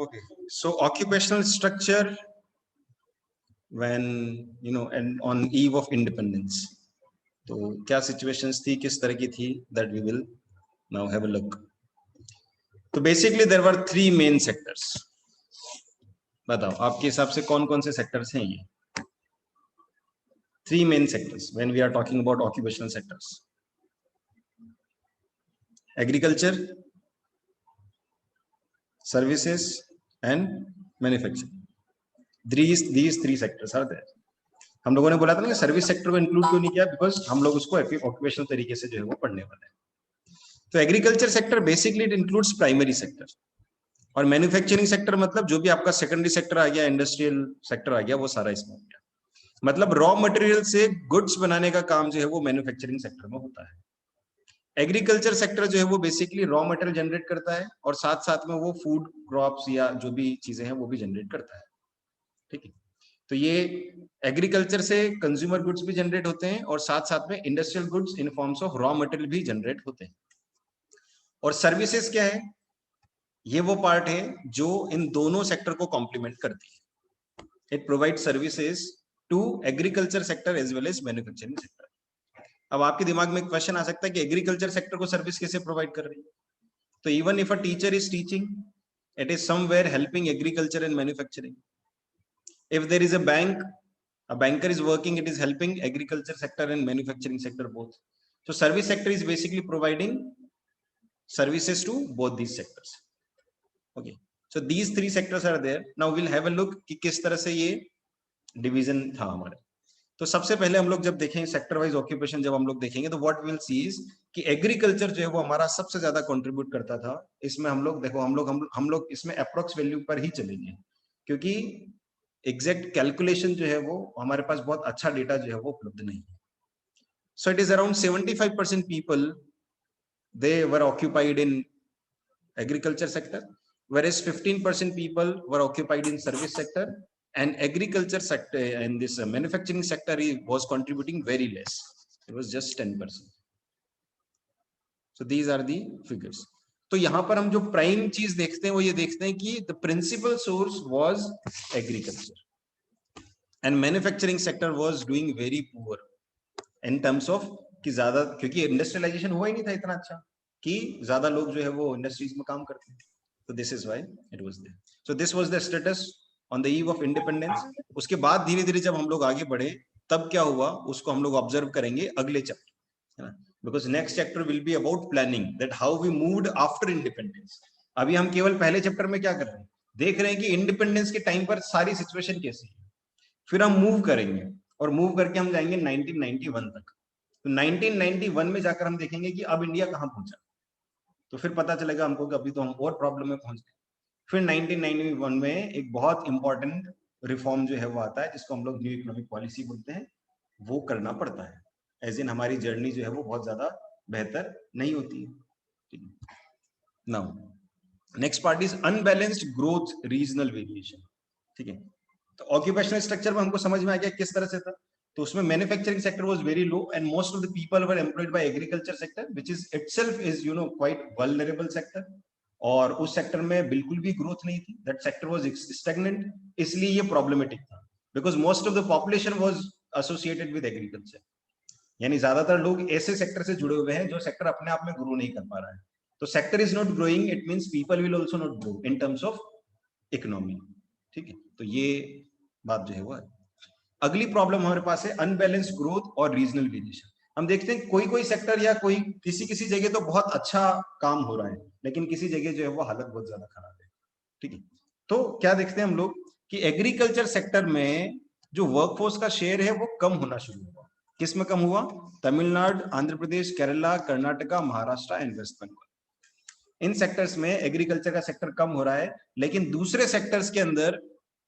Okay, so occupational structure when and on eve of independence, तो क्या situations थी, किस तरह की थी, that we will now have a look. तो basically there were three main sectors. बताओ आपके हिसाब से कौन कौन से sectors हैं ये? Three main sectors when we are talking about occupational sectors: agriculture, services and manufacturing. These three sectors are there. हम लोगों ने बोला था ना कि सर्विस सेक्टर को इंक्लूड क्यों नहीं किया, बिकॉज हम लोग उसको ऑक्यूपेशनल तरीके से जो है वो पढ़ने वाले हैं. तो agriculture sector basically it includes primary sector, और मैन्युफैक्चरिंग सेक्टर मतलब जो भी आपका सेकेंडरी सेक्टर आ गया, इंडस्ट्रियल सेक्टर आ गया, वो सारा इसमें हो गया. मतलब रॉ मटेरियल से गुड्स बनाने का काम जो है वो मैन्युफैक्चरिंग सेक्टर में होता है. एग्रीकल्चर सेक्टर जो है वो बेसिकली रॉ मटेरियल जनरेट करता है, और साथ साथ में वो फूड क्रॉप्स या जो भी चीजें हैं वो भी जनरेट करता है. ठीक है, तो ये एग्रीकल्चर से कंज्यूमर गुड्स भी जनरेट होते हैं, और साथ साथ में industrial goods in forms of raw material भी जनरेट होते हैं. और सर्विसेज क्या है? ये वो पार्ट है जो इन दोनों सेक्टर को कॉम्प्लीमेंट करती है. It provide services to agriculture sector as well as manufacturing sector. अब आपके दिमाग में एक क्वेश्चन आ सकता है कि एग्रीकल्चर सेक्टर को सर्विस कैसे प्रोवाइड कर रही है? तो even if a teacher is teaching, it is somewhere helping agriculture and manufacturing. If there is a banker is working, it is helping agriculture sector and manufacturing sector both. So service sector is basically providing services to both these sectors. Okay, so these three sectors are there. Now we'll have a look कि किस तरह से ये division था हमारे. तो सबसे पहले हम लोग जब देखेंगे सेक्टर वाइज ऑक्यूपेशन, जब हम लोग देखेंगे तो व्हाट विल सी इज कि एग्रीकल्चर जो है वो हमारा सबसे ज्यादा कंट्रीब्यूट करता था. इसमें हम लोग देखो, हम लोग इसमें अप्रोक्स वैल्यू पर ही चलेंगे, क्योंकि एग्जैक्ट कैलकुलेशन जो है वो हमारे पास बहुत अच्छा डेटा जो है वो उपलब्ध नहीं है. So it is around 75% people they were occupied in agriculture sector, whereas 15% people were occupied in service sector, and agriculture sector and this manufacturing sector was contributing very less. It was just 10%. So these are the figures. तो यहाँ पर हम जो prime चीज देखते हैं वो ये देखते हैं कि the principal source was agriculture and manufacturing sector was doing very poor in terms of कि ज्यादा, क्योंकि इंडस्ट्रियलाइजेशन हुआ ही नहीं था इतना अच्छा कि ज्यादा लोग जो है वो इंडस्ट्रीज में काम करते हैं. So this is why it was there. So this was the status on the eve of independence. उसके बाद धीरे धीरे जब हम लोग आगे बढ़े तब क्या हुआ उसको हम लोग ऑब्जर्व करेंगे अगले चैप्टर, है ना, because next chapter will be about planning, that how we moved after independence. अभी हम केवल पहले चैप्टर में क्या कर रहे हैं, देख रहे हैं कि इंडिपेंडेंस के टाइम पर सारी सिचुएशन कैसी है. फिर हम मूव करेंगे और मूव करके हम जाएंगे 1991 तक. तो 1991 में जाकर हम देखेंगे कि अब इंडिया कहाँ पहुंचा. तो फिर पता चलेगा हमको कि अभी तो हम और प्रॉब्लम में पहुंच गए. फिर 1991 में एक बहुत इंपॉर्टेंट रिफॉर्म जो है वो आता है जिसको हम लोग न्यू इकोनॉमिक पॉलिसी बोलते हैं. वो करना पड़ता है, एज इन हमारी जर्नी जो है वो बहुत ज्यादा बेहतर नहीं होती है. Now next part is unbalanced growth regional variation. ठीक है, तो ऑक्यूपेशनल स्ट्रक्चर में हमको समझ में आ गया किस तरह से था. तो उसमें manufacturing sector was very low and most of the people were employed by agriculture sector, which is itself is quite vulnerable sector. और उस सेक्टर में बिल्कुल भी ग्रोथ नहीं थी. दैट सेक्टर वाज स्टैग्नेंट, इसलिए ये प्रॉब्लमेटिक था, because most of the population was associated with agriculture. यानी ज्यादातर लोग ऐसे सेक्टर से जुड़े हुए हैं जो सेक्टर अपने आप में ग्रो नहीं कर पा रहा है. तो sector is not growing, it means people will also not grow in terms of economy. ठीक है, तो ये बात जो है वो है. अगली प्रॉब्लम हमारे पास है अनबैलेंस्ड ग्रोथ और रीजनल वेरिएशन. हम देखते हैं कोई कोई सेक्टर या कोई किसी जगह तो बहुत अच्छा काम हो रहा है, लेकिन किसी जगह जो है वो हालत बहुत ज्यादा खराब है. ठीक है, तो क्या देखते हैं हम लोग कि एग्रीकल्चर सेक्टर में जो वर्कफोर्स का शेयर है वो कम होना शुरू हुआ. किस में कम हुआ? तमिलनाडु, आंध्र प्रदेश, केरला, कर्नाटका, महाराष्ट्र एंड वेस्ट बंगाल. इन सेक्टर्स में एग्रीकल्चर का सेक्टर कम हो रहा है, लेकिन दूसरे सेक्टर्स के अंदर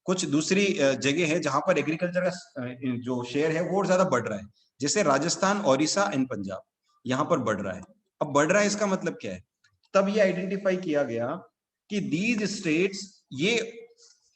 कुछ दूसरी जगह है जहां पर एग्रीकल्चर का जो शेयर है वो और ज्यादा बढ़ रहा है. जैसे राजस्थान, ओडिशा एंड पंजाब, यहां पर बढ़ रहा है. अब बढ़ रहा है इसका मतलब क्या है? तब ये आइडेंटिफाई किया गया कि दीज स्टेट्स ये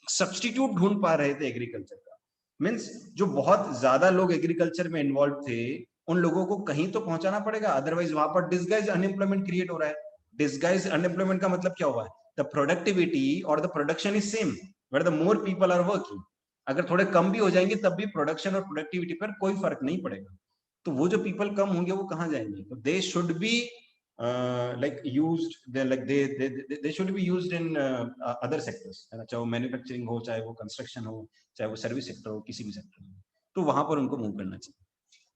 सब्स्टिट्यूट ढूंढ पा रहे थे एग्रीकल्चर का. मीन्स जो बहुत ज्यादा लोग एग्रीकल्चर में इन्वॉल्व थे उन लोगों को कहीं तो पहुंचाना पड़ेगा, अदरवाइज वहां पर डिसगाइज अनएम्प्लॉयमेंट क्रिएट हो रहा है. डिसगाइज अनएम्प्लॉयमेंट का मतलब क्या हुआ है? द प्रोडक्टिविटी और the production is same where the more people are working. अगर थोड़े कम भी हो जाएंगे तब भी प्रोडक्शन और प्रोडक्टिविटी पर कोई फर्क नहीं पड़ेगा। तो वो जो पीपल कम होंगे वो कहाँ जाएंगे? तो they should be like used, they should be used in other sectors, है ना, चाहे वो मैन्युफैक्चरिंग हो, चाहे वो कंस्ट्रक्शन हो, चाहे वो सर्विस सेक्टर हो, किसी भी सेक्टर हो, तो वहां पर उनको मूव करना चाहिए।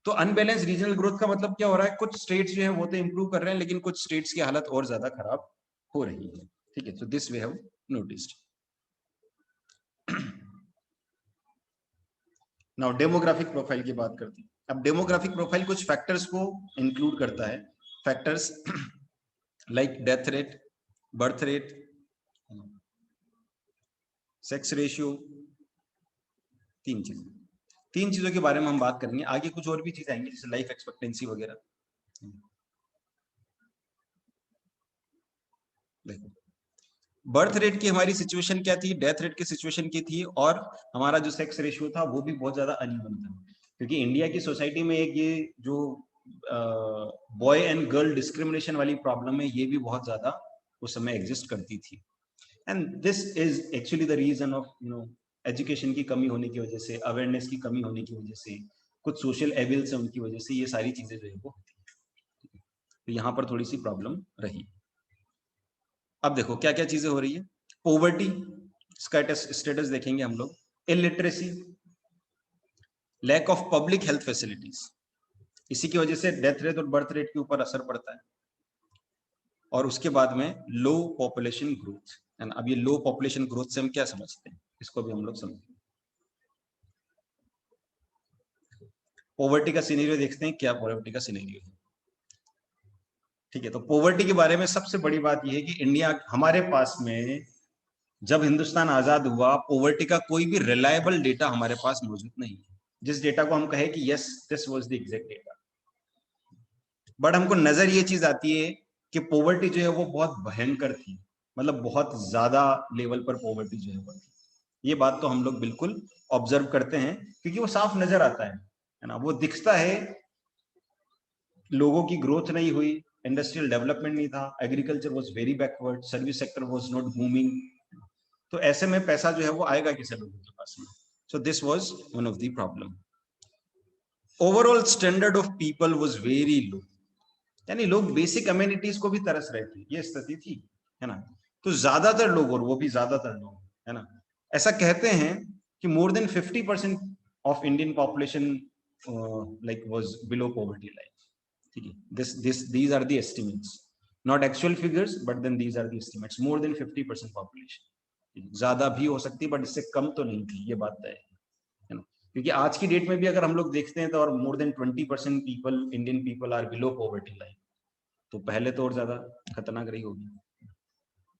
तो अनबैलेंस रीजनल ग्रोथ का मतलब क्या हो रहा है? कुछ स्टेट्स जो है वो तो इंप्रूव कर रहे हैं, लेकिन कुछ स्टेट्स की हालत और ज्यादा खराब हो रही है। ठीक है, तो this we have noticed. Now demographic profile की बात करते हैं। अब डेमोग्राफिक प्रोफाइल कुछ फैक्टर्स को इंक्लूड करता है। Factors like death rate, birth rate, sex ratio, तीन चीजों के बारे में हम बात करेंगे। आगे कुछ और भी चीजें आएंगी जैसे लाइफ एक्सपेक्टेंसी वगैरह। देखो, बर्थ रेट की हमारी सिचुएशन क्या थी, डेथ रेट की सिचुएशन की थी, और हमारा जो सेक्स रेशियो था वो भी बहुत ज्यादा अनइवन था, क्योंकि इंडिया की सोसाइटी में एक ये जो बॉय एंड गर्ल डिस्क्रिमिनेशन वाली प्रॉब्लम है, ये भी बहुत ज्यादा उस समय एग्जिस्ट करती थी। And this is actually the reason of education की कमी होने की वजह से, अवेयरनेस की कमी होने की वजह से, कुछ सोशल एविल्स है उनकी वजह से ये सारी चीजें जो है वो होती है। तो यहाँ पर थोड़ी सी प्रॉब्लम रही। अब देखो क्या क्या चीजें हो रही है। पोवर्टी, इसका स्टेटस देखेंगे हम लोग। Illiteracy, lack of public health facilities, इसी की वजह से डेथ रेट और बर्थ रेट के ऊपर असर पड़ता है। और उसके बाद में लो पॉपुलेशन ग्रोथ। एंड अब ये लो पॉपुलेशन ग्रोथ से हम क्या समझते हैं, इसको भी हम लोग समझते हैं। पॉवर्टी का सिनेरियो देखते हैं, क्या पॉवर्टी का सिनेरियो है। ठीक है, तो पॉवर्टी के बारे में सबसे बड़ी बात यह है कि इंडिया, हमारे पास में जब हिंदुस्तान आजाद हुआ, पॉवर्टी का कोई भी रिलायबल डेटा हमारे पास मौजूद नहीं है, जिस डेटा को हम कहे कि yes this was the exact data. But हमको नजर ये चीज आती है कि पॉवर्टी जो है वो बहुत भयंकर थी, मतलब बहुत ज्यादा लेवल पर पॉवर्टी जो है वो थी। ये बात तो हम लोग बिल्कुल ऑब्जर्व करते हैं, क्योंकि वो साफ नजर आता है ना, वो दिखता है। लोगों की ग्रोथ नहीं हुई, इंडस्ट्रियल डेवलपमेंट नहीं था, agriculture was very backward, service sector was not booming. तो ऐसे में पैसा जो है वो आएगा किसे लोगों के पास में? So this was one of the problem. Overall standard of people was very low, यानी लोग बेसिक अम्यूनिटीज को भी तरस रहे थे, ये स्थिति थी, है ना। तो ज्यादातर लोग, और वो भी ज्यादातर लोग, है ना, ऐसा कहते हैं कि more than 50% of Indian population like was below poverty line. ठीक है, these are the estimates, not actual figures, but then these are the estimates. More than 50% population, ज्यादा भी हो सकती है बट इससे कम तो नहीं थी, ये बात है ना। क्योंकि आज की डेट में भी अगर हम लोग देखते हैं तो और more than 20% people, Indian people are below poverty line, तो पहले तो और ज्यादा खतरनाक रही होगी।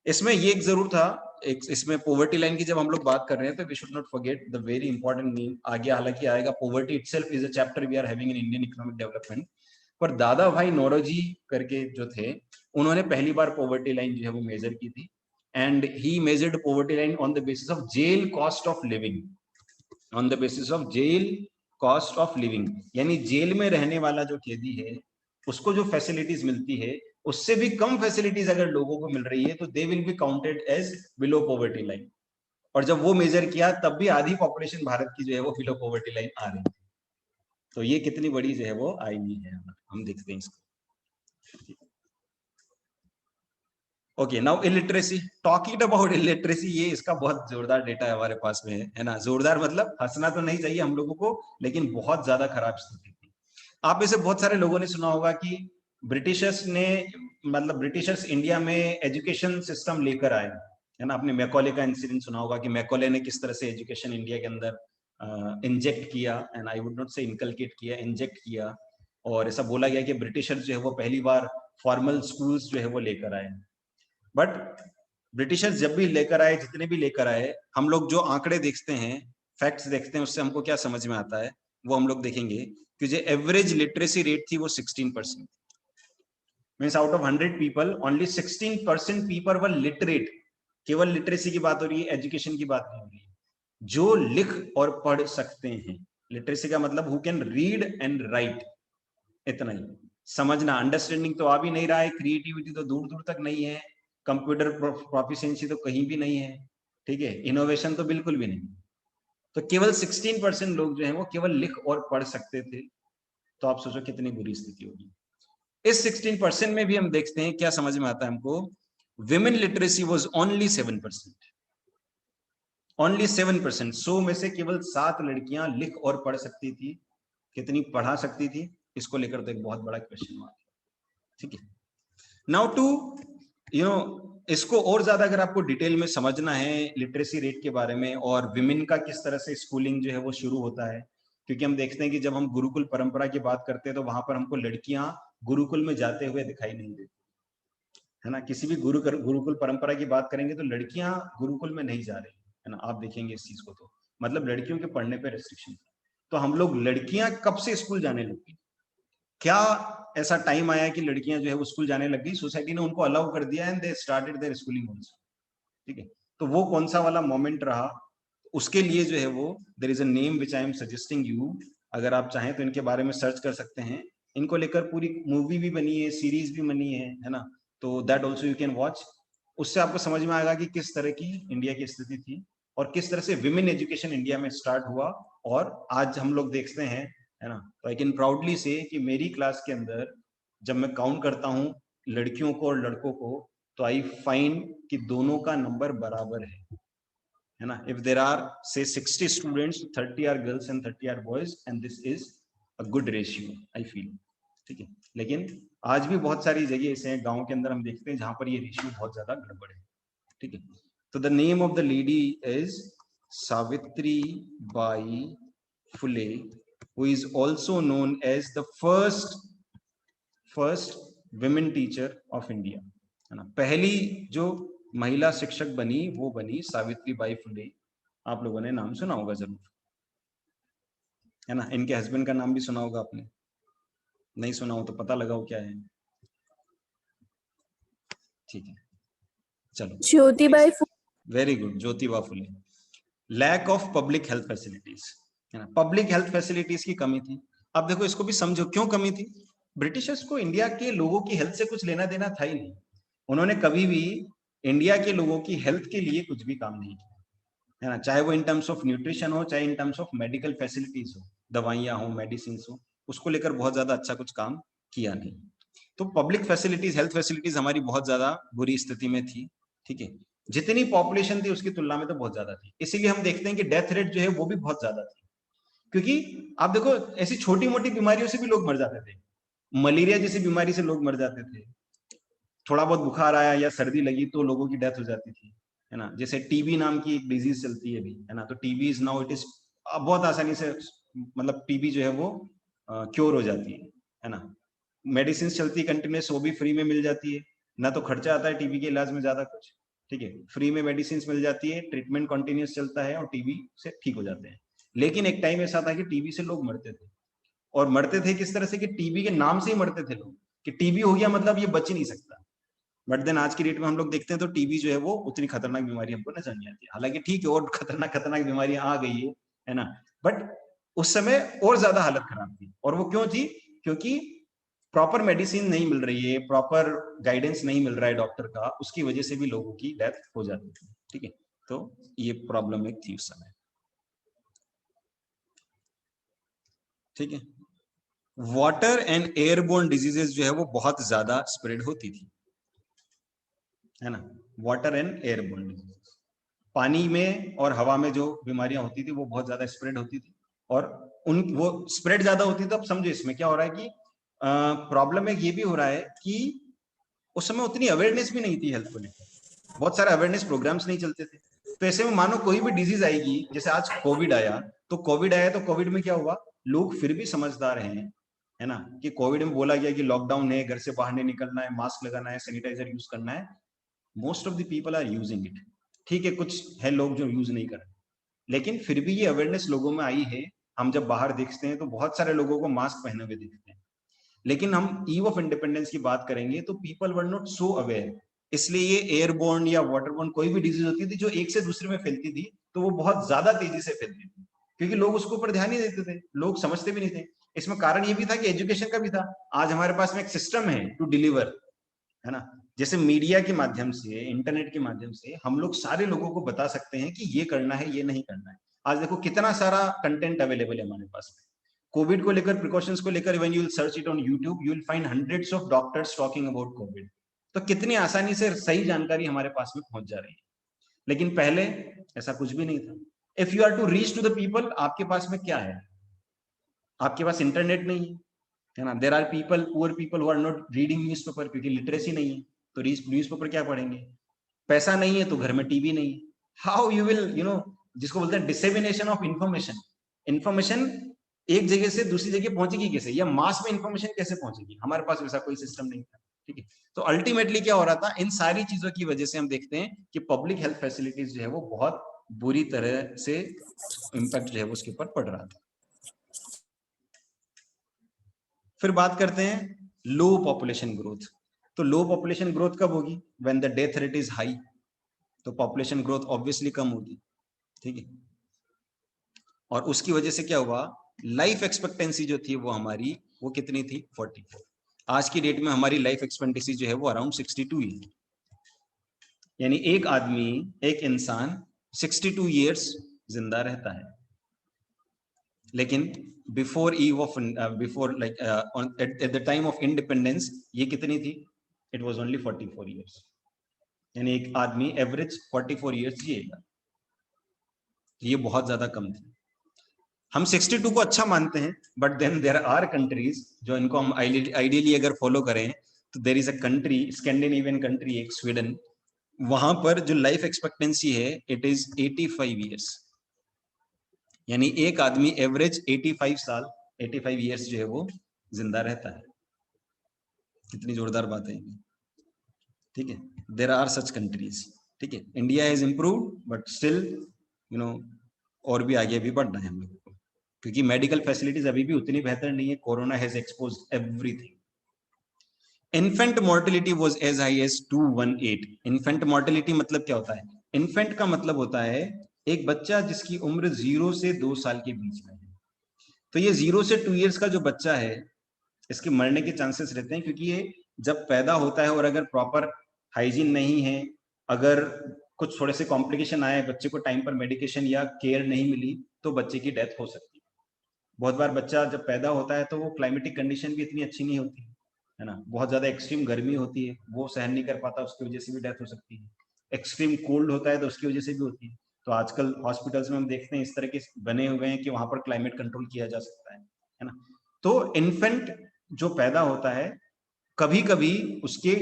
इसमें ये एक जरूर था, एक इसमें पॉवर्टी लाइन की जब हम लोग बात कर रहे हैं तो we should not forget the very important mean, आगे हालांकि आएगा। Poverty itself is a chapter we are having in Indian economic development, पर दादा भाई नौरोजी करके जो थे, उन्होंने पहली बार पॉवर्टी लाइन जो है वो मेजर की थी। And he measured poverty line on the basis of jail cost of living, on the basis of jail cost of living, यानी जेल में रहने वाला जो कैदी है उसको जो फैसिलिटीज मिलती है, उससे भी कम फैसिलिटीज अगर लोगों को मिल रही है तो they will be counted as below poverty line. और जब वो मेजर किया तब भी आधी पॉपुलेशन भारत की जो है वो बिलो पॉवर्टी लाइन आ रही है। तो ये कितनी बड़ी जो है वो आई हुई है, हम देखते हैं इसको। Okay, now illiteracy, talking about illiteracy, ये इसका बहुत जोरदार डेटा है हमारे पास में, है ना। जोरदार मतलब हंसना तो नहीं चाहिए हम लोगों को, लेकिन बहुत ज्यादा खराब स्थिति थी। आप में से बहुत सारे लोगों ने सुना होगा कि ब्रिटिशर्स ने, मतलब ब्रिटिशर्स इंडिया में एजुकेशन सिस्टम लेकर आए, है ना। आपने मैकॉले का इंसिडेंट सुना होगा कि मैकॉले ने किस तरह से एजुकेशन इंडिया के अंदर इंजेक्ट किया, एंड आई वुड नॉट से इनकलकेट किया, इंजेक्ट किया। और ऐसा बोला गया कि ब्रिटिशर्स जो है वो पहली बार फॉर्मल स्कूल्स जो है वो लेकर आए। बट ब्रिटिशर्स जब भी लेकर आए, जितने भी लेकर आए, हम लोग जो आंकड़े देखते हैं, फैक्ट्स देखते हैं, उससे हमको क्या समझ में आता है वो हम लोग देखेंगे कि जो एवरेज लिटरेसी रेट थी वो 16%। Means out of 100 people only 16% people were literate. केवल लिटरेसी की बात हो रही है, एजुकेशन की बात नहीं हो रही है, जो लिख और पढ़ सकते हैं। लिटरेसी का मतलब who can read and right, इतना ही। समझना, अंडरस्टैंडिंग तो आ भी नहीं रहा है, क्रिएटिविटी तो दूर दूर तक नहीं है, कंप्यूटर प्रोफिशिएंसी तो कहीं भी नहीं है, ठीक है, इनोवेशन तो बिल्कुल भी नहीं। तो केवल 16% लोग जो हैं वो केवल लिख और पढ़ सकते थे। तो आप सोचो कितनी बुरी स्थिति होगी। इस 16% में भी हम देखते हैं क्या समझ में आता है हमको, women literacy was only 7%, only 7%। 100 में से केवल 7 लड़कियां लिख और पढ़ सकती थी। कितनी पढ़ा सकती थी, इसको लेकर तो एक बहुत बड़ा क्वेश्चन मार्क है, ठीक है। नाउ टू इसको और ज्यादा अगर आपको डिटेल में समझना है लिटरेसी रेट के बारे में और विमेन का किस तरह से स्कूलिंग जो है वो शुरू होता है, क्योंकि हम देखते हैं कि जब हम गुरुकुल परंपरा की बात करते हैं तो वहां पर हमको लड़कियां गुरुकुल में जाते हुए दिखाई नहीं देती, है ना। किसी भी गुरुकुल परंपरा की बात करेंगे तो लड़कियां गुरुकुल में नहीं जा रही, है ना, आप देखेंगे इस चीज को। तो मतलब लड़कियों के पढ़ने पे रेस्ट्रिक्शन। तो हम लोग लड़कियां कब से स्कूल जाने लगी, क्या ऐसा टाइम आया कि लड़कियां जो है वो स्कूल जाने लग गई, सोसाइटी ने उनको अलाउ कर दिया and they started their schooling also, ठीक है। तो वो कौन सा वाला मोमेंट रहा, उसके लिए जो है वो there is a name which I am suggesting you. अगर आप चाहें तो इनके बारे में सर्च कर सकते हैं, इनको लेकर पूरी मूवी भी बनी है, सीरीज भी बनी है ना। तो that also you can watch. उससे आपको समझ में आएगा कि किस तरह की इंडिया की स्थिति थी और किस तरह से विमेन एजुकेशन इंडिया में स्टार्ट हुआ और आज हम लोग देखते हैं, है ना। तो आई कैन प्राउडली से कि मेरी क्लास के अंदर जब मैं काउंट करता हूँ लड़कियों को और लड़कों को, तो आई फाइंड कि दोनों का नंबर बराबर है ना। इफ देर आर से 60 students, 30 are girls and 30 are boys and this is a good ratio I feel, ठीक है। लेकिन आज भी बहुत सारी जगह ऐसे हैं गांव के अंदर हम देखते हैं जहां पर ये रेशियो बहुत ज्यादा गड़बड़ है, ठीक है। तो the name of the lady is Savitri by Phule, who is also known as the first women teacher of India, है ना। पहली जो महिला शिक्षक बनी वो बनी सावित्री बाई फुले। आप लोगों ने नाम सुना होगा जरूर, है ना। इनके हस्बैंड का नाम भी सुना होगा आपने, नहीं सुना हो तो पता लगाओ क्या है, ठीक है। चलो, Jyotibai Phule. Very good, Jyotiba Phule. Lack of public health facilities, है ना। पब्लिक हेल्थ फैसिलिटीज की कमी थी। अब देखो इसको भी समझो क्यों कमी थी। ब्रिटिशर्स को इंडिया के लोगों की हेल्थ से कुछ लेना देना था ही नहीं। उन्होंने कभी भी इंडिया के लोगों की हेल्थ के लिए कुछ भी काम नहीं किया, है ना। चाहे वो इन टर्म्स ऑफ न्यूट्रिशन हो, चाहे in terms of medical facilities हो, दवाइयां हो, मेडिसिन हो, उसको लेकर बहुत ज्यादा अच्छा कुछ काम किया नहीं। तो पब्लिक फैसिलिटीज, हेल्थ फैसिलिटीज हमारी बहुत ज्यादा बुरी स्थिति में थी, ठीक है। जितनी पॉपुलेशन थी उसकी तुलना में तो बहुत ज्यादा थी, इसीलिए हम देखते हैं कि डेथ रेट जो है वो भी बहुत ज्यादा थी। क्योंकि आप देखो ऐसी छोटी मोटी बीमारियों से भी लोग मर जाते थे, मलेरिया जैसी बीमारी से लोग मर जाते थे, थोड़ा बहुत बुखार आया या सर्दी लगी तो लोगों की डेथ हो जाती थी, है ना। जैसे टीबी नाम की एक डिजीज चलती है अभी, है ना। तो TB is now it is बहुत आसानी से, मतलब टीबी जो है वो क्योर हो जाती है ना। मेडिसिन चलती है कंटिन्यूस, वो भी फ्री में मिल जाती है, ना तो खर्चा आता है टीबी के इलाज में ज्यादा कुछ, ठीक है। फ्री में मेडिसिन मिल जाती है, ट्रीटमेंट कंटिन्यूस चलता है और टीबी से ठीक हो जाते हैं। लेकिन एक टाइम ऐसा था कि टीबी से लोग मरते थे, और मरते थे किस तरह से कि टीबी के नाम से ही मरते थे लोग, कि टीबी हो गया मतलब ये बच ही नहीं सकता। बट देन आज की डेट में हम लोग देखते हैं तो टीबी जो है वो उतनी खतरनाक बीमारी हमको नजर नहीं आती। हालांकि ठीक है और खतरनाक खतरनाक बीमारियां आ गई है ना। बट उस समय और ज्यादा हालत खराब थी, और वो क्यों थी, क्योंकि प्रॉपर मेडिसिन नहीं मिल रही है, प्रॉपर गाइडेंस नहीं मिल रहा है डॉक्टर का, उसकी वजह से भी लोगों की डेथ हो जाती थी, ठीक है। तो ये प्रॉब्लम एक थी उस समय, ठीक है। वाटर एंड एयरबोर्न डिजीजेस जो है वो बहुत ज्यादा स्प्रेड होती थी, है ना। वाटर एंड एयरबोर्न डिजीजेस, पानी में और हवा में जो बीमारियां होती थी वो बहुत ज्यादा स्प्रेड होती थी, और उन वो स्प्रेड ज्यादा होती थी। तो अब समझो इसमें क्या हो रहा है कि प्रॉब्लम एक ये भी हो रहा है कि उस समय उतनी अवेयरनेस भी नहीं थी हेल्थ को लेकर, बहुत सारे अवेयरनेस प्रोग्राम्स नहीं चलते थे। तो ऐसे में मानो कोई भी डिजीज आएगी, जैसे आज कोविड आया, तो कोविड में क्या हुआ, लोग फिर भी समझदार हैं, है ना, कि कोविड में बोला गया कि लॉकडाउन है, घर से बाहर नहीं निकलना है, मास्क लगाना है, सैनिटाइजर यूज करना है। Most of the people are using it, ठीक है। कुछ है लोग जो यूज नहीं कर रहे, लेकिन फिर भी ये अवेयरनेस लोगों में आई है। हम जब बाहर देखते हैं तो बहुत सारे लोगों को मास्क पहने हुए दिखते हैं। लेकिन हम ईव ऑफ इंडिपेंडेंस की बात करेंगे तो people were not so aware, इसलिए ये एयरबोर्न या वाटरबोर्न कोई भी डिजीज होती थी जो एक से दूसरे में फैलती थी, तो वो बहुत ज्यादा तेजी से फैलती थी, क्योंकि लोग उसके ऊपर ध्यान नहीं देते थे, लोग समझते भी नहीं थे। इसमें कारण ये भी था कि एजुकेशन का भी था। आज हमारे पास में एक सिस्टम है टू डिलीवर, है ना। जैसे मीडिया के माध्यम से, इंटरनेट के माध्यम से हम लोग सारे लोगों को बता सकते हैं कि ये करना है, ये नहीं करना है। आज देखो कितना सारा कंटेंट अवेलेबल है हमारे पास में। कोविड को लेकर, प्रिकॉशंस को लेकर, when you will search it on YouTube, you will find hundreds of doctors talking about Covid. तो कितनी आसानी से सही जानकारी हमारे पास में पहुंच जा रही है। लेकिन पहले ऐसा कुछ भी नहीं था। If you are to reach to the people, आपके पास में क्या है? आपके पास इंटरनेट नहीं है ना। There are people, poor people who are not reading newspaper, क्योंकि लिटरेसी नहीं है, तो न्यूज़पेपर क्या पढ़ेंगे? पैसा नहीं है तो घर में टीवी नहीं है। हाउ यू विल, जिसको बोलते हैं डिसेमिनेशन ऑफ इंफॉर्मेशन। इंफॉर्मेशन एक जगह से दूसरी जगह पहुंचेगी कैसे, या मास में इंफॉर्मेशन कैसे पहुंचेगी? हमारे पास वैसा कोई सिस्टम नहीं था। ठीक है, तो अल्टीमेटली क्या हो रहा था, इन सारी चीजों की वजह से हम देखते हैं कि पब्लिक हेल्थ फैसिलिटीज जो है वो बहुत बुरी तरह से इम्पैक्ट जो है वो उसके ऊपर पड़ रहा था। फिर बात करते हैं लो पॉपुलेशन ग्रोथ। तो लो पॉपुलेशन ग्रोथ कब होगी? When the death rate is high, तो पॉपुलेशन ग्रोथ ऑब्वियसली कम होगी। ठीक है, और उसकी वजह से क्या हुआ, लाइफ एक्सपेक्टेंसी जो थी वो हमारी, वो कितनी थी? 44। आज की डेट में हमारी लाइफ एक्सपेक्टेंसी जो है वो अराउंड 62 है। यानी एक आदमी, एक इंसान 62 ईयर्स जिंदा रहता है। लेकिन before eve of, before like at the time of independence ये कितनी थी? It was only 44 years. यानी एक आदमी एवरेज 44 ईयर्स जिएगा। ये बहुत ज्यादा कम थी। हम 62 को अच्छा मानते हैं, but then there are countries जो इनको हम आइडियली अगर फॉलो करें, तो there is a country, Scandinavian country एक, स्वीडन, वहां पर जो लाइफ एक्सपेक्टेंसी है इट इज 85 ईयर्स। यानी एक आदमी एवरेज 85 साल, 85 ईयर्स जो है वो जिंदा रहता है। कितनी जोरदार बात है। ठीक है, देयर आर सच कंट्रीज। ठीक है, India has improved, but still और भी आगे भी बढ़ना है हम लोगों को, क्योंकि मेडिकल फैसिलिटीज अभी भी उतनी बेहतर नहीं है। Corona has exposed everything. Infant mortality was as high as 218। Infant mortality मतलब क्या होता है? इन्फेंट का मतलब होता है एक बच्चा जिसकी उम्र 0 से 2 साल के बीच में है। तो ये 0 से 2 ईयर्स का जो बच्चा है, इसके मरने के चांसेस रहते हैं, क्योंकि ये जब पैदा होता है और अगर प्रॉपर हाइजीन नहीं है, अगर कुछ थोड़े से कॉम्प्लिकेशन आए, बच्चे को टाइम पर मेडिकेशन या केयर नहीं मिली, तो बच्चे की डेथ हो सकती है। बहुत बार बच्चा जब पैदा होता है तो वो क्लाइमेटिक कंडीशन भी इतनी अच्छी नहीं होती है ना। बहुत ज्यादा एक्सट्रीम गर्मी होती है, वो सहन नहीं कर पाता, उसकी वजह से भी डेथ हो सकती है। एक्सट्रीम कोल्ड होता है तो उसकी वजह से भी होती है। तो आजकल हॉस्पिटल्स में हम देखते हैं इस तरह के बने हुए हैं कि वहां पर क्लाइमेट कंट्रोल किया जा सकता है ना। तो इन्फेंट जो पैदा होता है, कभी कभी उसके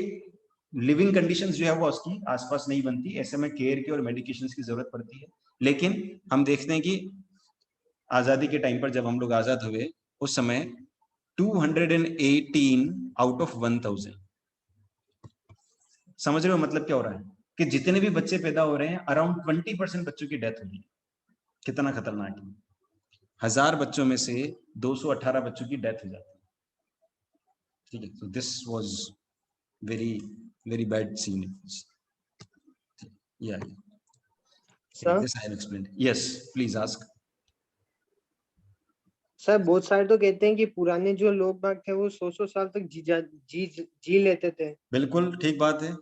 लिविंग कंडीशंस जो है वो उसकी आसपास नहीं बनती, ऐसे में केयर की और मेडिकेशन की जरूरत पड़ती है। लेकिन हम देखते हैं कि आजादी के टाइम पर जब हम लोग आजाद हुए, उस समय 218 आउट ऑफ 1000। समझ रहे हो मतलब क्या हो रहा है? कि जितने भी बच्चे पैदा हो रहे हैं, अराउंड 20% बच्चों की डेथ हो रही है। कितना खतरनाक है। 1000 बच्चों में से 218 बच्चों की डेथ हो जाती है। ठीक है, तो this was very very bad scene. या sir this I have explained. Yes, please ask. Sir बहुत सारे तो कहते हैं कि पुराने जो लोग बाग थे वो 100 साल तक जी लेते थे। बिल्कुल ठीक बात है,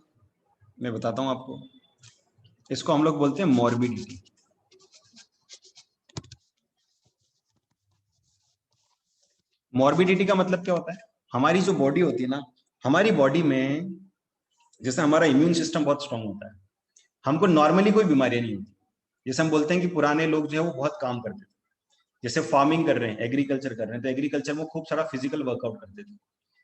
मैं बताता हूं आपको। इसको हम लोग बोलते हैं मॉर्बिडिटी। मॉर्बिडिटी का मतलब क्या होता है? हमारी जो बॉडी होती है ना, हमारी बॉडी में जैसे हमारा इम्यून सिस्टम बहुत स्ट्रांग होता है, हमको नॉर्मली कोई बीमारियां नहीं होती। जैसे हम बोलते हैं कि पुराने लोग जो है वो बहुत काम करते थे, जैसे फार्मिंग कर रहे हैं, एग्रीकल्चर कर रहे हैं, तो एग्रीकल्चर में खूब सारा फिजिकल वर्कआउट करते थे।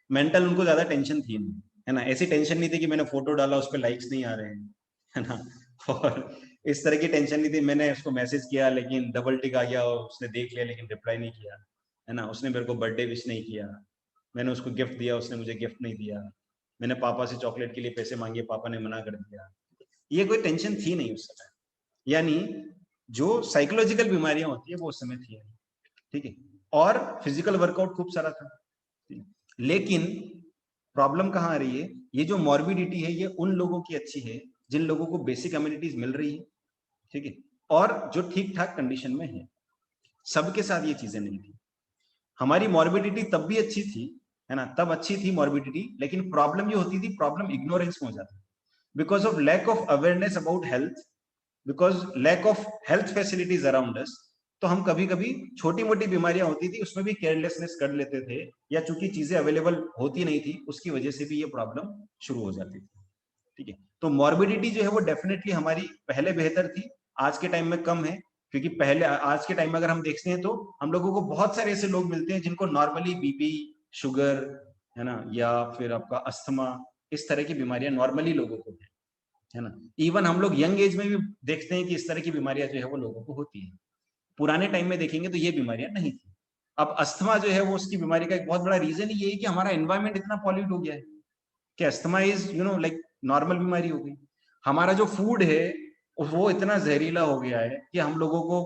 मेंटल उनको ज्यादा टेंशन थी नहीं, है ना। ऐसी टेंशन नहीं थी कि मैंने फोटो डाला उस पर लाइक्स नहीं आ रहे हैं, है ना। और इस तरह की टेंशन नहीं थी, मैंने उसको मैसेज किया लेकिन डबल टिक आ गया और उसने देख लिया लेकिन रिप्लाई नहीं किया, है ना। उसने मेरे को बर्थडे विश नहीं किया, मैंने उसको गिफ्ट दिया, उसने मुझे गिफ्ट नहीं दिया, मैंने पापा से चॉकलेट के लिए पैसे मांगे, पापा ने मना कर दिया। ये कोई टेंशन थी नहीं उस समय। यानी जो साइकोलॉजिकल बीमारियां होती है वो उस समय थी नहीं। ठीक है, और फिजिकल वर्कआउट खूब सारा था। लेकिन प्रॉब्लम कहाँ आ रही है? ये जो मॉर्बिडिटी है ये उन लोगों की अच्छी है जिन लोगों को बेसिक कम्युनिटीज मिल रही है, ठीक है, और जो ठीक ठाक कंडीशन में है। सबके साथ ये चीजें नहीं थी। हमारी मॉर्बिडिटी तब भी अच्छी थी है ना, तब अच्छी थी मॉर्बिडिटी, लेकिन प्रॉब्लम ये होती थी, प्रॉब्लम इग्नोरेंस में हो जाती, because of lack of awareness about health, because lack of health facilities around us. तो हम कभी कभी छोटी मोटी बीमारियां होती थी उसमें भी केयरलेसनेस कर लेते थे, या चूंकि चीजें अवेलेबल होती नहीं थी उसकी वजह से भी ये प्रॉब्लम शुरू हो जाती थी। ठीक है, तो मॉर्बिडिटी जो है वो डेफिनेटली हमारी पहले बेहतर थी, आज के टाइम में कम है, क्योंकि पहले आज के टाइम में अगर हम देखते हैं तो हम लोगों को बहुत सारे ऐसे लोग मिलते हैं जिनको नॉर्मली बीपी, शुगर, है ना, या फिर आपका अस्थमा, इस तरह की बीमारियां नॉर्मली लोगों को है ना। इवन हम लोग यंग एज में भी देखते हैं कि इस तरह की बीमारियां जो है वो लोगों को होती है। पुराने टाइम में देखेंगे तो ये बीमारियां नहीं थी। अब अस्थमा जो है वो उसकी बीमारी का एक बहुत बड़ा रीजन ये है कि हमारा एनवायरमेंट इतना पॉल्यूट हो गया है कि अस्थमा इज लाइक नॉर्मल बीमारी हो गई। हमारा जो फूड है वो इतना जहरीला हो गया है कि हम लोगों को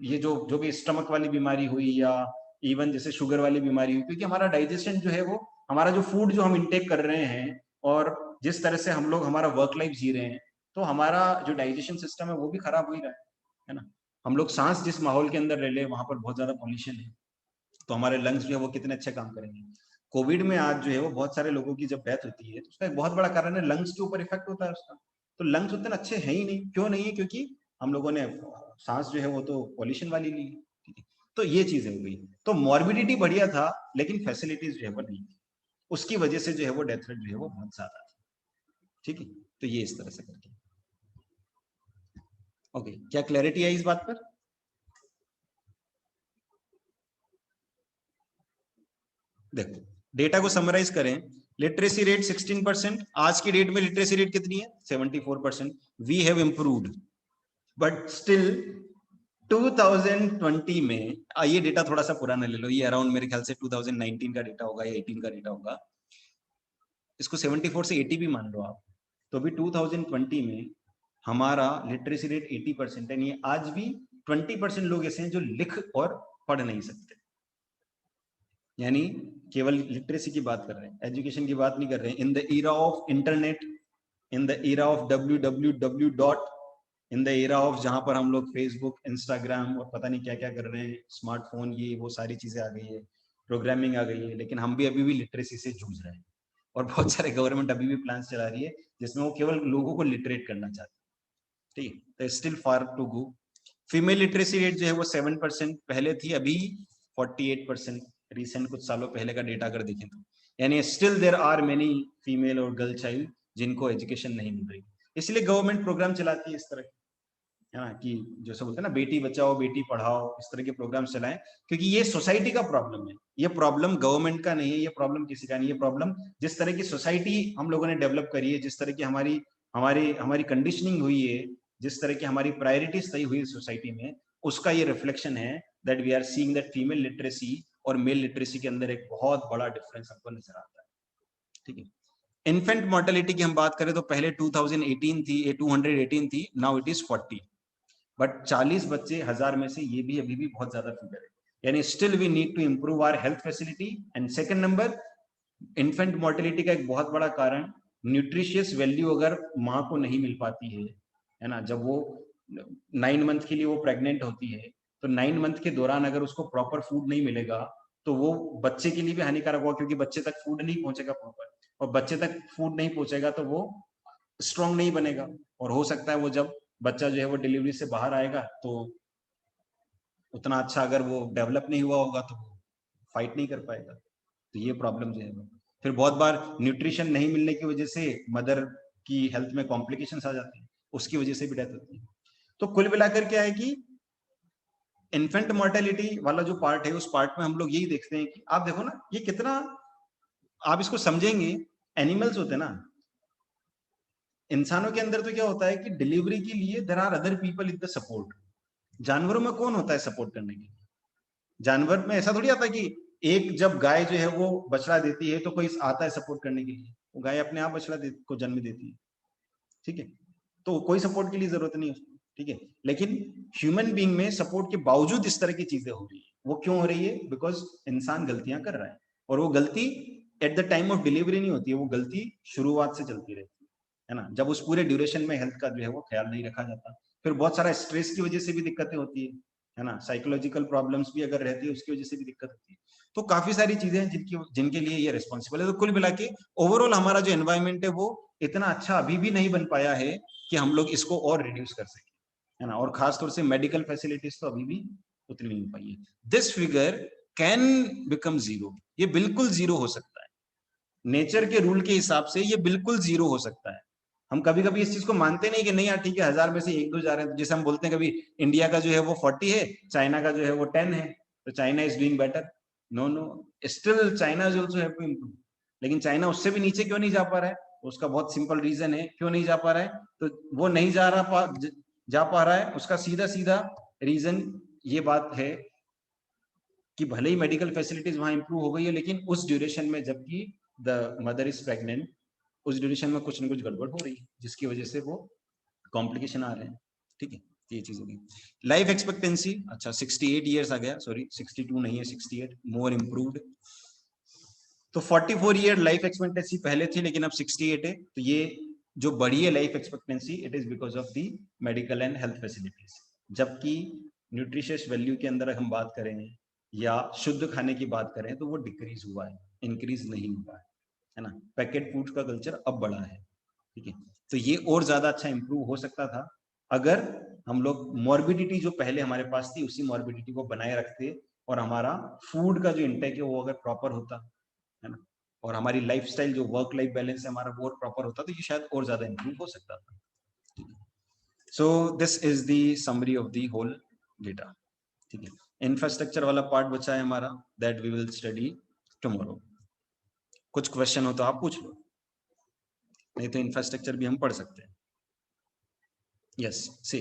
ये जो जो भी स्टमक वाली बीमारी हुई, या इवन जैसे शुगर वाली बीमारी हुई, क्योंकि हमारा डाइजेशन जो है वो, हमारा जो फूड जो हम इंटेक कर रहे हैं और जिस तरह से हम लोग हमारा वर्क लाइफ जी रहे हैं, तो हमारा जो डाइजेशन सिस्टम है वो भी खराब हो ही रहा है ना। हम लोग सांस जिस माहौल के अंदर रह रहे हैं वहां पर बहुत ज्यादा पॉल्यूशन है, तो हमारे लंग्स जो है वो कितने अच्छे काम करेंगे। कोविड में आज जो है वो बहुत सारे लोगों की जब डेथ होती है तो उसका एक बहुत बड़ा कारण है लंग्स के ऊपर इफेक्ट होता है उसका। तो लंग्स उतने अच्छे हैं ही नहीं, क्यों नहीं है, क्योंकि हम लोगों ने सांस जो है वो तो पॉल्यूशन वाली ली है। ठीक है, तो ये चीजें हो गई। तो मॉर्बिडिटी बढ़िया था लेकिन फैसिलिटीज जो है वो नहीं थी, उसकी वजह से जो है वो डेथ रेट जो है वो बहुत ज्यादा था। ठीक है, तो ये इस तरह से करके। ओके, क्या क्लैरिटी है इस बात पर? देखो, डेटा को समराइज करें, लिटरेसी रेट 16%, आज की डेट में लिटरेसी रेट कितनी है? 74%। We have improved, but still 2020 में, ये डेटा थोड़ा सा पुराना ले लो, ये अराउंड मेरे ख्याल से 2019 का डेटा होगा या 18 का डेटा होगा, इसको 74 से 80 भी मान लो आप, तो भी 2020 में हमारा लिटरेसी रेट 80% है। ये आज भी 20% लोग ऐसे हैं जो लिख और पढ़ नहीं सकते, यानी केवल लिटरेसी की बात कर रहे हैं, एजुकेशन की बात नहीं कर रहे हैं। In the era of internet, in the era of www dot, in the era of जहां पर हम लोग फेसबुक, इंस्टाग्राम और पता नहीं क्या क्या कर रहे हैं, स्मार्टफोन, ये वो सारी चीजें आ गई है, प्रोग्रामिंग आ गई है, लेकिन हम भी अभी भी लिटरेसी से जूझ रहे हैं। और बहुत सारे गवर्नमेंट अभी भी प्लान चला रही है जिसमें वो केवल लोगों को लिटरेट करना चाहती है। ठीक, तो still far to go. Female literacy rate जो है वो 7% पहले थी, अभी 48%, रिसेंट कुछ सालों पहले का डेटा अगर देखें तो। यानी still there are many female और गर्ल चाइल्ड जिनको एजुकेशन नहीं मिल रही, इसलिए गवर्नमेंट प्रोग्राम चलाती है इस तरह, है ना, कि जैसे बोलते हैं ना, बेटी बचाओ बेटी पढ़ाओ, इस तरह के प्रोग्राम चलाएं, क्योंकि ये सोसाइटी का प्रॉब्लम है, ये प्रॉब्लम गवर्नमेंट का नहीं है, ये प्रॉब्लम किसी का नहीं, ये प्रॉब्लम जिस तरह की सोसाइटी हम लोगों ने डेवलप करी है, जिस तरह की हमारी हमारी हमारी कंडीशनिंग हुई है, जिस तरह की हमारी प्रायोरिटीज तय हुई सोसाइटी में, उसका ये रिफ्लेक्शन है that we are seeing that female literacy और मेल लिटरेसी के अंदर एक बहुत बड़ा डिफरेंस हमको नजर आता है। ठीक है, इन्फेंट मोर्टेलिटी की हम बात करें तो पहले 2018 थी, 218 थी, नाउ इट इज 40, बट 40 बच्चे 1000 में से ये भी अभी भी बहुत ज्यादा फिगर है, यानी still we need to improve our health facility. And second number, infant mortality का एक बहुत बड़ा कारण न्यूट्रिशियस वैल्यू अगर माँ को नहीं मिल पाती है ना, जब वो 9 मंथ के लिए वो प्रेग्नेंट होती है, तो 9 मंथ के दौरान अगर उसको प्रॉपर फूड नहीं मिलेगा तो वो बच्चे के लिए भी हानिकारक होगा, क्योंकि बच्चे तक फूड नहीं पहुंचेगा प्रॉपर, और बच्चे तक फूड नहीं पहुंचेगा तो वो स्ट्रांग नहीं बनेगा, और हो सकता है वो जब बच्चा जो है वो डिलीवरी से बाहर आएगा तो उतना अच्छा अगर वो डेवलप नहीं हुआ होगा तो वो फाइट नहीं कर पाएगा। तो ये प्रॉब्लम जो है वो, फिर बहुत बार न्यूट्रिशन नहीं मिलने की वजह से मदर की हेल्थ में कॉम्प्लिकेशंस आ जाते हैं, उसकी वजह से भी डेथ होती है। तो कुल मिलाकर क्या है कि इन्फेंट मोर्टेलिटी वाला जो पार्ट है, उस पार्ट में हम लोग यही देखते हैं कि आप देखो ना, ये कितना आप इसको समझेंगे, एनिमल्स होते हैं ना, इंसानों के अंदर तो क्या होता है कि डिलीवरी के लिए there are other people in the support. जानवरों में कौन होता है सपोर्ट करने के लिए? जानवर में ऐसा थोड़ी आता है कि एक जब गाय जो है वो बछड़ा देती है तो कोई आता है सपोर्ट करने के लिए, वो गाय अपने आप बछड़ा को जन्म देती है। ठीक है, तो कोई सपोर्ट के लिए जरूरत नहीं है उसको। ठीक है, लेकिन ह्यूमन बीइंग में सपोर्ट के बावजूद इस तरह की चीजें हो रही है, वो क्यों हो रही है? बिकॉज इंसान गलतियां कर रहा है, और वो गलती at the time of delivery नहीं होती है, वो गलती शुरुआत से चलती रहती है ना, जब उस पूरे ड्यूरेशन में हेल्थ का जो है वो ख्याल नहीं रखा जाता। फिर बहुत सारा स्ट्रेस की वजह से भी दिक्कतें होती है ना, साइकोलॉजिकल प्रॉब्लम्स भी अगर रहती है उसकी वजह से भी दिक्कत होती है। तो काफी सारी चीजें हैं जिनके लिए ये रिस्पॉन्सिबल है। तो कुल मिला के ओवरऑल हमारा जो एनवायरमेंट है वो इतना अच्छा अभी भी नहीं बन पाया है कि हम लोग इसको और रिड्यूस कर सके, है ना। और खासतौर से मेडिकल फैसिलिटीज तो अभी भी उतनी नहीं पाई है। This figure can become zero, ये बिल्कुल जीरो हो सकता है नेचर के रूल के हिसाब से, ये बिल्कुल जीरो हो सकता है। हम कभी कभी इस चीज को मानते नहीं कि नहीं यार ठीक है 1000 में से 1-2 जा रहे हैं, जैसे हम बोलते हैं कभी इंडिया का जो है वो 40 है, चाइना का जो है वो 10 है, तो China is doing better. No no, still China is also have to improve. लेकिन चाइना उससे भी नीचे क्यों नहीं जा पा रहा है? उसका बहुत सिंपल रीजन है क्यों नहीं जा पा रहा है। तो वो नहीं जा पा रहा है, उसका सीधा सीधा रीजन ये बात है कि भले ही मेडिकल फैसिलिटीज वहां इंप्रूव हो गई है, लेकिन उस ड्यूरेशन में जबकि द मदर इज प्रेग्नेंट, उस ड्यूरेशन में कुछ न कुछ गड़बड़ हो रही है जिसकी वजह से वो कॉम्प्लिकेशन आ रहे हैं। ठीक है, ये चीज होगी। लाइफ एक्सपेक्टेंसी, अच्छा 68 इयर्स आ गया, सॉरी 62 नहीं है 68, मोर इम्प्रूव्ड। तो 44 ईयर लाइफ एक्सपेक्टेंसी पहले थी, लेकिन अब 68 है। तो ये जो बढ़ी है life expectancy, it is because of the medical and health facilities. जबकि न्यूट्रिशियस वैल्यू के अंदर हम बात करें या शुद्ध खाने की बात करें तो वो डिक्रीज हुआ है, इंक्रीज नहीं हुआ है ना। पैकेट फूड का कल्चर अब बढ़ा है। ठीक है, तो ये और ज्यादा अच्छा इंप्रूव हो सकता था अगर हम लोग मॉर्बिडिटी जो पहले हमारे पास थी उसी मॉर्बिडिटी को बनाए रखते और हमारा फूड का जो इंटेक है वो अगर प्रॉपर होता, है ना, और हमारी लाइफस्टाइल जो वर्क लाइफ बैलेंस है हमारा वो प्रॉपर होता, तो ये शायद और ज्यादा इंप्रूव हो सकता था। So this is the summary of the whole data. ठीक है, इंफ्रास्ट्रक्चर वाला पार्ट बचा है हमारा, that we will study tomorrow. कुछ क्वेश्चन हो तो आप पूछ लो, नहीं तो इंफ्रास्ट्रक्चर भी हम पढ़ सकते हैं। Yes, see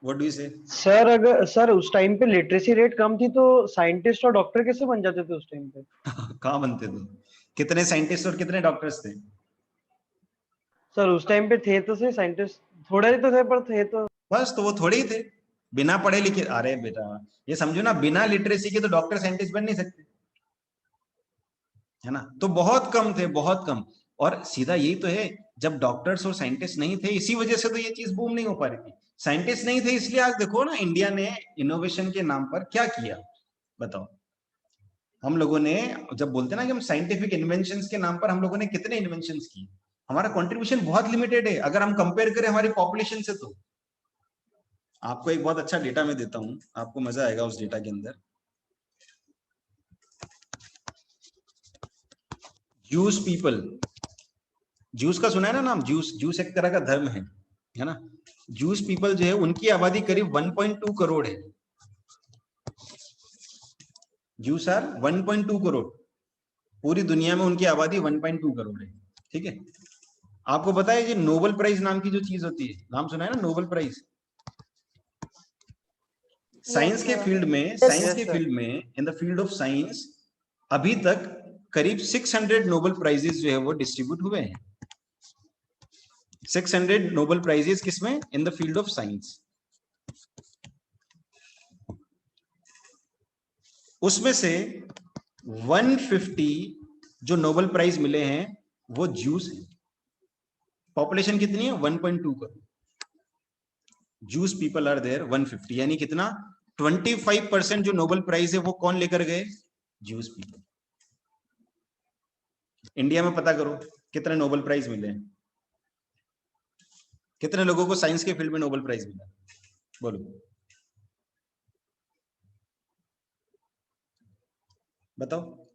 what do you से? सर अगर सर उस टाइम पे लिटरेसी रेट कम थी तो साइंटिस्ट और डॉक्टर कैसे बन जाते थे उस टाइम पे? कहाँ बनते थे? कितने साइंटिस्ट और कितने डॉक्टर्स थे? सर उस टाइम पे थे तो सही साइंटिस्ट, थोड़े ही तो थे पर थे तो। बस, तो वो थोड़े ही थे बिना पढ़े लिखे। अरे बेटा ये समझो ना, बिना लिटरेसी के तो डॉक्टर साइंटिस्ट बन नहीं सकते, है ना। तो बहुत कम थे, बहुत कम। और सीधा यही तो है, जब डॉक्टर्स और साइंटिस्ट नहीं थे इसी वजह से तो ये चीज बूम नहीं हो पा रही थी। साइंटिस्ट नहीं थे इसलिए आज देखो ना इंडिया ने इनोवेशन के नाम पर क्या किया, बताओ। हम लोगों ने जब बोलते ना कि हम साइंटिफिक इन्वेंशंस के नाम पर हम लोगों ने कितने इन्वेंशंस किए, हमारा कंट्रीब्यूशन बहुत लिमिटेड है अगर हम कंपेयर करें हमारी पॉपुलेशन से। तो आपको एक बहुत अच्छा डेटा मैं देता हूं, आपको मजा आएगा उस डेटा के अंदर। ज्यूस पीपल, ज्यूस का सुना है ना नाम? ज्यूस, ज्यूस एक तरह का धर्म है ना। ज्यूस पीपल जो है उनकी आबादी करीब 1.2 करोड़ है। ज्यूस आर 1.2 करोड़, पूरी दुनिया में उनकी आबादी 1.2 करोड़ है। ठीक है, आपको पता है ये नोबेल प्राइज नाम की जो चीज होती है, नाम सुना है ना नोबेल प्राइज? साइंस के फील्ड में, साइंस के फील्ड में, in the field of science अभी तक करीब 600 नोबेल प्राइजेस जो है वो डिस्ट्रीब्यूट हुए हैं। 600 नोबेल प्राइजेस किसमें? In the field of science. उसमें से 150 जो नोबेल प्राइज मिले हैं वो ज्यूस है। पॉपुलेशन कितनी है? 1.2 crore. Jews people are there 150, यानी कितना? 25% जो नोबेल प्राइज है वो कौन लेकर गए? Juice people. इंडिया में पता करो कितने नोबेल प्राइज मिले हैं, कितने लोगों को साइंस के फील्ड में नोबेल प्राइज मिला, बोलो बताओ।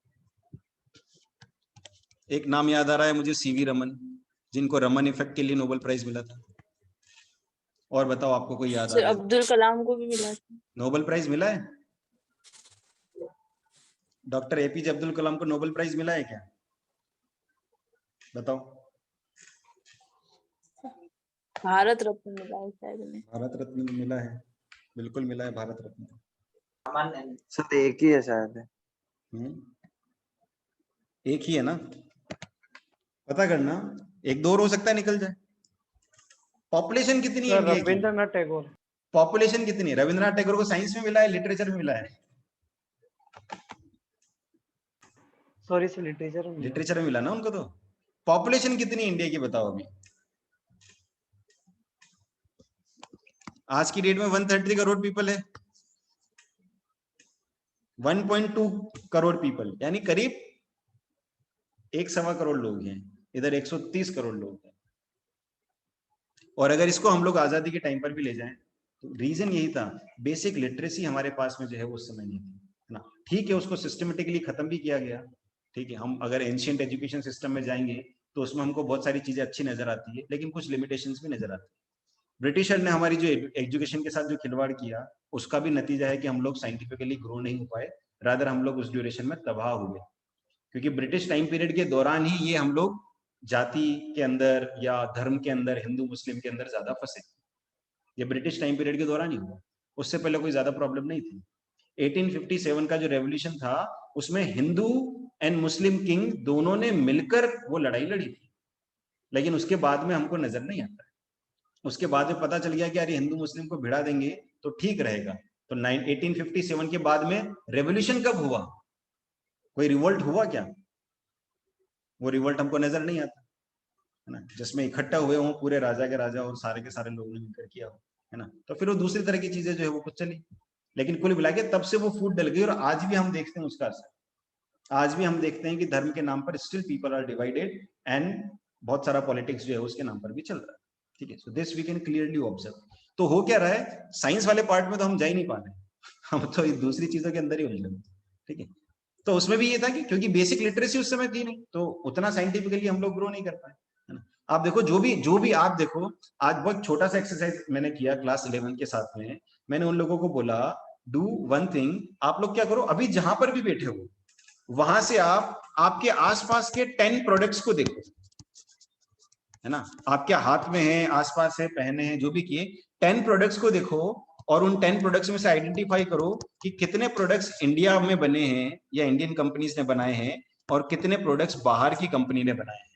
एक नाम याद आ रहा है मुझे, सीवी रमन, जिनको रमन इफेक्ट के लिए नोबेल प्राइज मिला था। और बताओ आपको कोई याद आ रहा है? अब्दुल कलाम को भी मिला था। नोबेल प्राइज मिला है? डॉक्टर एपीजे अब्दुल कलाम को नोबेल प्राइज मिला है क्या? बताओ। भारत रत्न मिला है शायद उन्हें। भारत रत्न मिला है, बिल्कुल मिला है भारत रत्न। सर एक ही है शायद। एक ही है ना, पता करना, एक दो हो सकता है निकल जाए। पॉपुलेशन कितनी है सर इंडिया की? रविंद्रनाथ टैगोर। पॉपुलेशन कितनी है? रविंद्रनाथ टैगोर को साइंस में मिला है, लिटरेचर में मिला है? सॉरी सर लिटरेचर में। लिटरेचर में मिला ना उनको। तो पॉपुलेशन कितनी इंडिया की बताओ अभी? आज की डेट में 130 करोड़ पीपल है। 1.2 करोड़ पीपल, यानी करीब 1.25 करोड़ लोग हैं, इधर 130 करोड़ लोग हैं। और अगर इसको हम लोग आजादी के टाइम पर भी ले जाएं तो रीजन यही था, बेसिक लिटरेसी हमारे पास में जो है वो उस समय नहीं थी, है ना। ठीक है, उसको सिस्टमेटिकली खत्म भी किया गया, ठीक है। हम अगर एंशिएंट एजुकेशन सिस्टम में जाएंगे तो उसमें हमको बहुत सारी चीजें अच्छी नजर आती है, लेकिन कुछ लिमिटेशंस भी नजर आती है। ब्रिटिशर ने हमारी जो एजुकेशन के साथ जो खिलवाड़ किया, उसका भी नतीजा है कि हम लोग साइंटिफिकली ग्रो नहीं हो पाए, रादर हम लोग उस ड्यूरेशन में तबाह हुए, क्योंकि ब्रिटिश टाइम पीरियड के दौरान ही ये हम लोग जाति के अंदर या धर्म के अंदर, हिंदू मुस्लिम के अंदर ज्यादा फंसे। ये ब्रिटिश टाइम पीरियड के दौरान ही हुआ, उससे पहले कोई ज्यादा प्रॉब्लम नहीं थी। 1857 का जो रेवोल्यूशन था उसमें हिंदू एंड मुस्लिम किंग दोनों ने मिलकर वो लड़ाई लड़ी थी, लेकिन उसके बाद में हमको नजर नहीं आता है। उसके बाद में पता चल गया कि यार हिंदू मुस्लिम को भिड़ा देंगे तो ठीक रहेगा। तो 1857 के बाद में रेवोल्यूशन कब हुआ? कोई रिवोल्ट हुआ क्या? वो रिवोल्ट हमको नजर नहीं आता, है ना, जिसमें इकट्ठा हुए हों पूरे राजा के राजा और सारे के सारे लोगों ने मिलकर किया हो, है ना। तो फिर वो दूसरी तरह की चीजें जो है वो कुछ चली, लेकिन कुल मिला के तब से वो फूट डल गई और आज भी हम देखते हैं उसका असर। आज भी हम देखते हैं कि धर्म के नाम पर still people are divided and बहुत सारा पॉलिटिक्स जो है उसके नाम पर भी चल रहा है, ठीक है। So this we can clearly observe. तो हो क्या रहा है, साइंस वाले पार्ट में तो हम जा ही नहीं पा रहे, हम तो दूसरी चीजों के अंदर ही उलझे हुए, ठीक है। तो उसमें भी ये था कि क्योंकि बेसिक लिटरेसी उस समय थी नहीं, तो उतना साइंटिफिकली हम लोग ग्रो नहीं कर पाए, है ना। आप देखो जो भी आप देखो, आज बहुत छोटा सा एक्सरसाइज मैंने किया क्लास 11 के साथ में। मैंने उन लोगों को बोला डू वन थिंग, आप लोग क्या करो, अभी जहां पर भी बैठे हो वहां से आप आपके आसपास के 10 प्रोडक्ट्स को देखो, है ना। आपके हाथ में है, आसपास है, पहने हैं, जो भी किए, 10 प्रोडक्ट्स को देखो और उन 10 प्रोडक्ट्स में से आइडेंटिफाई करो कि कितने प्रोडक्ट्स इंडिया में बने हैं या इंडियन कंपनीज ने बनाए हैं और कितने प्रोडक्ट्स बाहर की कंपनी ने बनाए हैं।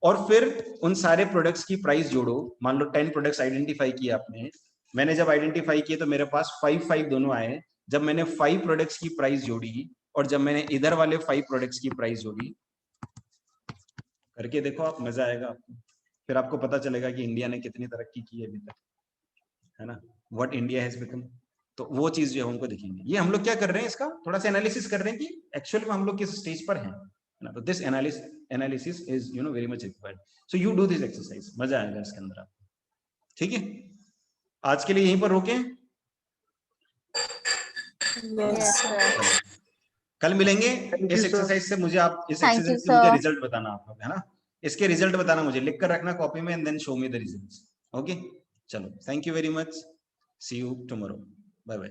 और फिर उन सारे प्रोडक्ट्स की प्राइस जोड़ो। मान लो 10 प्रोडक्ट्स आइडेंटिफाई किए आपने, मैंने जब आइडेंटिफाई किए तो मेरे पास 5 दोनों आए। जब मैंने 5 प्रोडक्ट्स की प्राइस जोड़ी और जब मैंने इधर वाले 5 प्रोडक्ट्स की प्राइस जोड़ी, करके देखो आप, मजा आएगा आपको। फिर आपको पता चलेगा कि इंडिया ने कितनी तरक्की की है अभी तक, है ना, व्हाट इंडिया हैज बिकम। तो वो चीज जो है हमको दिखेंगे। ये हम लोग क्या कर रहे हैं, इसका थोड़ा सा एनालिसिस कर रहे हैं कि एक्चुअली में हम लोग किस स्टेज पर हैं, है ना। तो this analysis is very much required. So you do this exercise, मजा आएगा इसके अंदर आप, ठीक है। आज के लिए यहीं पर रोकें, Yes, sir. कल मिलेंगे। Thank इस you, sir. एक्सरसाइज से मुझे आप इस Thank you, एक्सरसाइज से मुझे sir. रिजल्ट बताना आप लोग, है ना। इसके रिजल्ट बताना मुझे, लिख कर रखना कॉपी में and then show me the results. Okay, चलो, thank you very much, see you tomorrow, bye bye.